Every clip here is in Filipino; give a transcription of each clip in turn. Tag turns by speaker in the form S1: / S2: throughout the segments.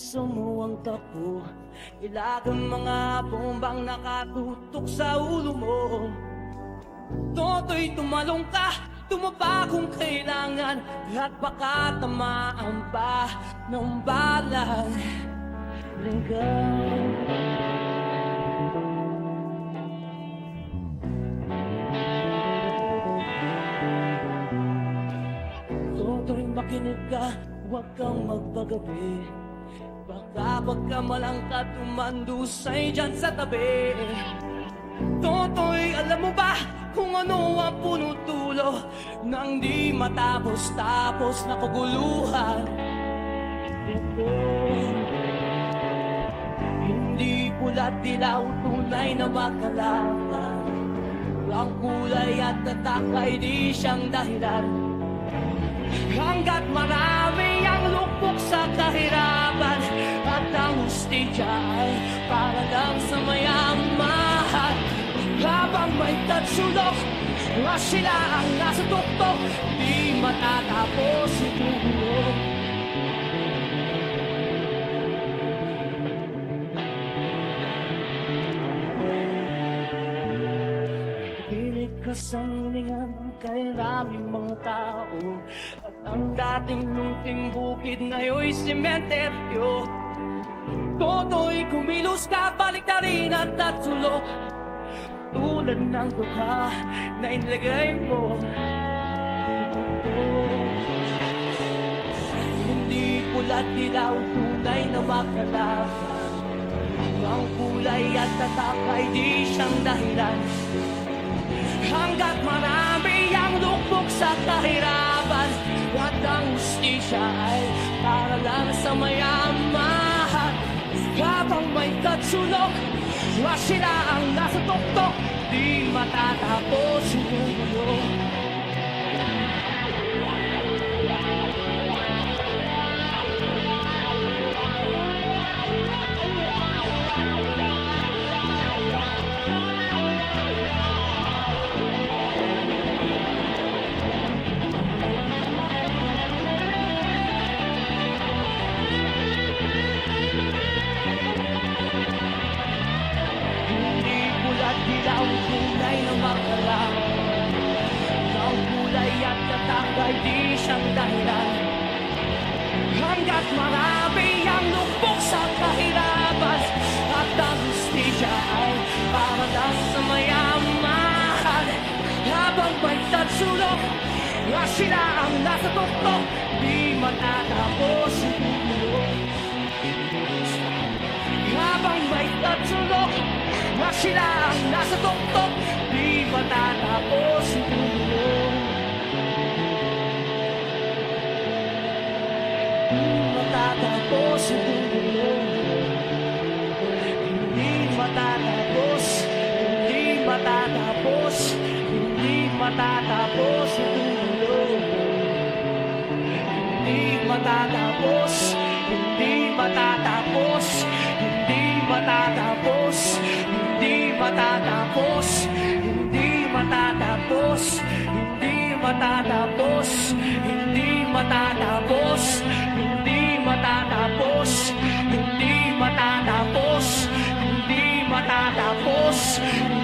S1: sumuwang tapo, ilagang mga bombang nakatutok sa ulo mo. Toto'y tumalong ka, tumaba kung kailangan, at baka tamaan pa ng balang linggan. Toto'y makinig ka, huwag kang magpagabi, baka pagkamalang ka tumandusay dyan sa tabi. Toto'y alam mo ba kung ano ang punutulo ng di matapos-tapos na kaguluhan? Ito, hindi pula't dilaw, tunay na makalaman. Ang kulay at tatak ay di siyang dahilan. Hanggat marami ang lukbok sa kahirapan, at ang hustisya ay para lang sa mayaman. Habang may tatsulok, sila ang nasa tuktok, di matatapos itulo. Pilit ka sa hiningan kay maraming mga tao, at ang dating lunting bukid ngayon'y sementeryo. Toto'y kumilos ka, balik na rin at tatsulok, tulad ng dukha na inilagay mo. Hindi pula't dilaw, tunay na makalaban. Ang kulay at tatak ay di siyang dahilan. Hanggat marami ang lukbok sa kahirapan, at ang hustisya ay para lang sa mayaman. Habang may tatsulok, sila ang nasa tuktok, di matatapos itulo. Dilaw, tunay na makalaman. Ang kulay at tatak ay di siyang dahilan. Hanggat marami ang lukbok sa kahirapan, at ang hustisya ay para lang sa mayaman. Habang may tatsulok, sila ang nasa tuktok, di matatapos itulo. Habang may tatsulok, sila ang nasa tuktok, di matatapos itulo. Di matatapos itulo. Hindi matatapos, hindi matatapos, hindi matatapos itulo. Hindi matatapos, hindi matatapos, hindi matatapos, hindi matatapos, hindi matatapos, hindi matatapos, hindi matatapos, hindi matatapos, hindi matatapos, hindi matatapos, hindi matatapos,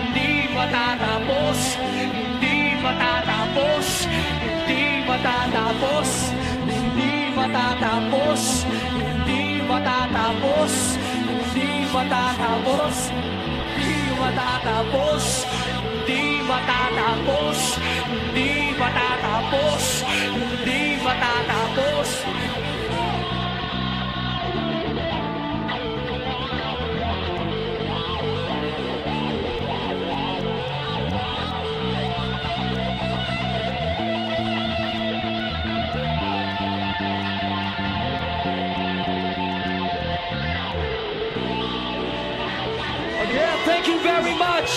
S1: hindi matatapos, hindi matatapos, hindi matatapos, hindi matatapos, hindi matatapos, hindi matatapos, hindi matatapos, hindi matatapos, hindi matatapos.